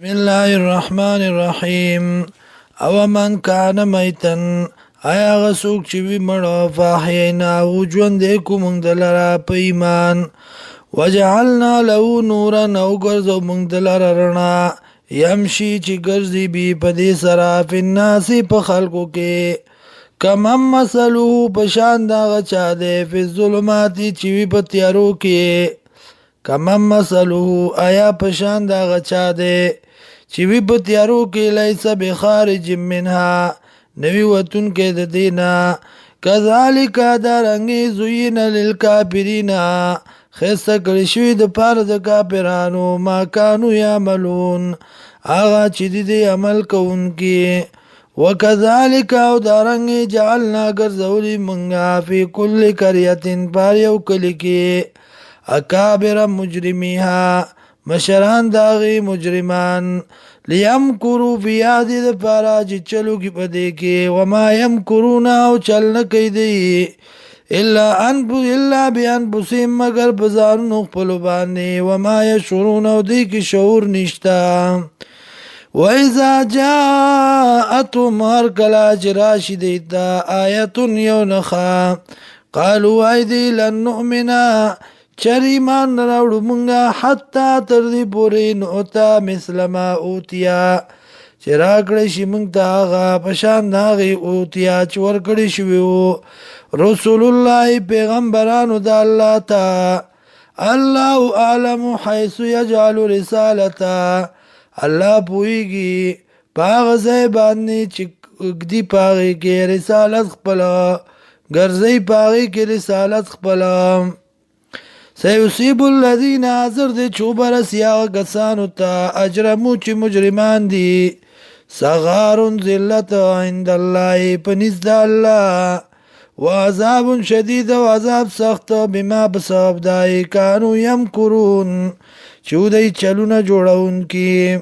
بسم الله الرحمن الرحیم. او من کان میتن، آیا غسوک چې وی مړه فاحینا او ژوند کو مونږ دلرا په ایمان، وجعلنا له نورا او ګرځو مونږ دلرا رڼا، يمشي چې ګرځي بي په دې سره په الناس په خلقو کې، کمم مثلو پشان دا غچا دے فی الظلمات چې وی په تیارو کې، کمم مثلو آیا پشان دا غچا دے چې وی په تیارو کې لیس بخارج منها نوی وطن کې د دینا، کذالک دارنګي زوین للکافرین خسته کړی شوی د پاره د کافرانو ما کانوا یعملون هغه چې دې عمل کوونکي، وکذالک او دارنګي جعلنا ګرځولي منګه فی کل قريه پر یو کلی کې اکابر مجرمیها مشران داغی مجرمان، لیمکرو فی آدی دا پارا چی چلو کی پدے کے، وما یمکرونا او چل نکی دی الا بی انفسهم مگر بزارون اخپلو باندے، وما یشعرون او دی کی شعور نشتا، وَإِذَا جَاءَتْهُمْ هر کلا چی راشی دیتا آیتون یو نخا، قالوا ایدی لن نؤمنا چر ایمان نراوڑو منگا حتی تردی پوری نعتا مثل ما اوتیا چه راکڑشی منگتا آغا پشاند آغی اوتیا چور کڑشویو رسول اللہ پیغمبرانو دا اللہ تا، اللہ اعلم حیث یجعل رسالتا اللہ پوئیگی پاغ زیبانی چک اگدی پاغی کے رسالت خپلا گرزی پاغی کے رسالت خپلا، سيصيب الذين حضر دي چوبر سیاغ کسانو تا اجرمو چی مجرمان دی صغار ذلت عند الله پنزد الله، وعذاب شدید وعذاب سخت بما بسبب دائی کانو یمکرون چو دی چلون جوڑون کی